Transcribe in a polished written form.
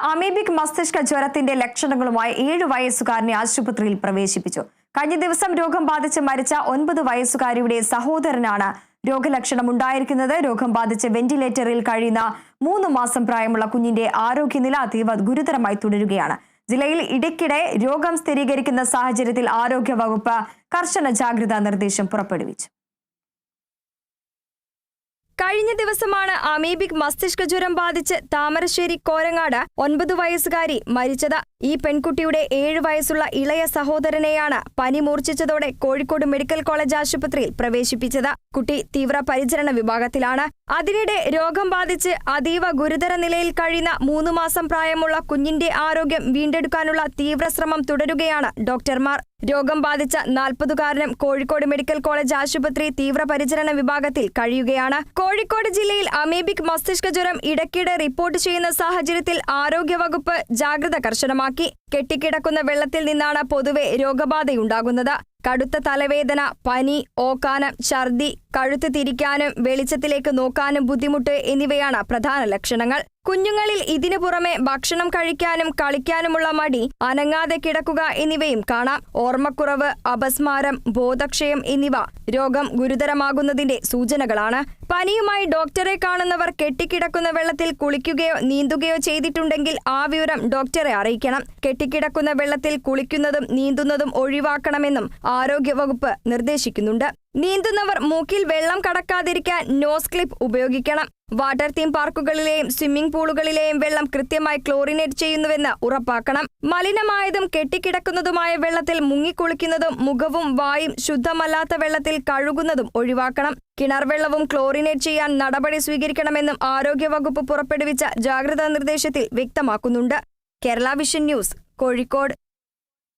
Amoebic മസ്തിഷ്ക ജ്വരത്തിന്റെ ലക്ഷണങ്ങളുമായി 7 വയസ്സുകാരനെ ആശുപത്രിയിൽ പ്രവേശിപ്പിച്ചു. കഴിഞ്ഞ ദിവസം രോഗം ബാധിച്ച് മരിച്ച 9 വയസ്സുകാരിയുടെ സഹോദരനാണ് രോഗലക്ഷണം ഉണ്ടായിരിക്കുന്നത്. രോഗം ബാധിച്ച് വെന്റിലേറ്ററിൽ കഴിയുന്ന 3 മാസം പ്രായമുള്ള കുഞ്ഞിന്റെ ആരോഗ്യനില അതീവ ഗുരുതരമായി തുടരുകയാണ്. ജില്ലയിൽ ഇടയ്ക്കിടെ രോഗം സ്ഥിരീകരിക്കുന്ന സാഹചര്യത്തിൽ ആരോഗ്യ വകുപ്പ് കർശന ജാഗ്രതാ നിർദ്ദേശം പുറപ്പെടുവിച്ചു. കഴിഞ്ഞ ദിവസമാണ് അമീബിക് മസ്തിഷ്ക ജ്വരം ബാധിച്ച് താമരശ്ശേരി കോരങ്ങാട് 9 വയസ്സുകാരി മരിച്ചത്. ഈ പെൺകുട്ടിയുടെ 7 വയസ്സുള്ള ഇളയ സഹോദരനെയാണ് പനി മൂർച്ഛിച്ചതോടെ കോഴിക്കോട് മെഡിക്കൽ കോളേജ് ആശുപത്രിയിൽ പ്രവേശിപ്പിച്ചത്. കുട്ടി തീവ്ര പരിചരണ വിഭാഗത്തിലാണ്. അതിനിടെ രോഗം ബാധിച്ച് അതീവ ഗുരുതര നിലയിൽ കഴിയുന്ന 3 മാസം പ്രായമുള്ള കുഞ്ഞിന്റെ ആരോഗ്യം വീണ്ടെടുക്കാനുള്ള തീവ്രശ്രമം തുടരുകയാണ് ഡോക്ടർമാർ. രോഗം ബാധിച്ച 40-കാരനും കോഴിക്കോട് മെഡിക്കൽ കോളേജ് ആശുപത്രി തീവ്രപരിചരണ വിഭാഗത്തിൽ കഴിയുകയാണ്. കോഴിക്കോട് ജില്ലയിൽ അമീബിക് മസ്തിഷ്ക ജ്വരം ഇടയ്ക്കിടെ റിപ്പോർട്ട് ചെയ്യുന്ന സാഹചര്യത്തിൽ ആരോഗ്യവകുപ്പ് ജാഗ്രത കർശനമാക്കി. കെട്ടിക്കിടക്കുന്ന വെള്ളത്തിൽ നിന്നാണ് പൊതുവെ രോഗബാധയുണ്ടാകുന്നത്. കടുത്ത തലവേദന, പനി, ഓക്കാനം, ഛർദി, കഴുത്ത് തിരിക്കാനും വെളിച്ചത്തിലേക്ക് നോക്കാനും ബുദ്ധിമുട്ട് എന്നിവയാണ് പ്രധാന ലക്ഷണങ്ങൾ. കുഞ്ഞുങ്ങളിൽ ഇതിനു പുറമെ ഭക്ഷണം കഴിക്കാനും കളിക്കാനുമുള്ള മടി, അനങ്ങാതെ കിടക്കുക എന്നിവയും കാണാം. ഓർമ്മക്കുറവ്, അപസ്മാരം, ബോധക്ഷയം എന്നിവ രോഗം ഗുരുതരമാകുന്നതിന്റെ സൂചനകളാണ്. പനിയുമായി ഡോക്ടറെ കാണുന്നവർ കെട്ടിക്കിടക്കുന്ന വെള്ളത്തിൽ കുളിക്കുകയോ നീന്തുകയോ ചെയ്തിട്ടുണ്ടെങ്കിൽ ആ വിവരം ഡോക്ടറെ അറിയിക്കണം. കെട്ടിക്കിടക്കുന്ന വെള്ളത്തിൽ കുളിക്കുന്നതും നീന്തുന്നതും ഒഴിവാക്കണമെന്നും ആരോഗ്യവകുപ്പ് നിർദ്ദേശിക്കുന്നുണ്ട്. നീന്തുന്നവർ മൂക്കിൽ വെള്ളം കടക്കാതിരിക്കാൻ നോസ് ക്ലിപ്പ് ഉപയോഗിക്കണം. വാട്ടർ തീം പാർക്കുകളിലെയും സ്വിമ്മിംഗ് പൂളുകളിലെയും വെള്ളം കൃത്യമായി ക്ലോറിനേറ്റ് ചെയ്യുന്നുവെന്ന് ഉറപ്പാക്കണം. മലിനമായതും കെട്ടിക്കിടക്കുന്നതുമായ വെള്ളത്തിൽ മുങ്ങിക്കുളിക്കുന്നതും മുഖവും വായും ശുദ്ധമല്ലാത്ത വെള്ളത്തിൽ കഴുകുന്നതും ഒഴിവാക്കണം. കിണർ വെള്ളവും ക്ലോറിനേറ്റ് ചെയ്യാൻ നടപടി സ്വീകരിക്കണമെന്നും ആരോഗ്യവകുപ്പ് പുറപ്പെടുവിച്ച ജാഗ്രതാ നിർദ്ദേശത്തിൽ വ്യക്തമാക്കുന്നുണ്ട്. Kerala vision news, Kozhikode.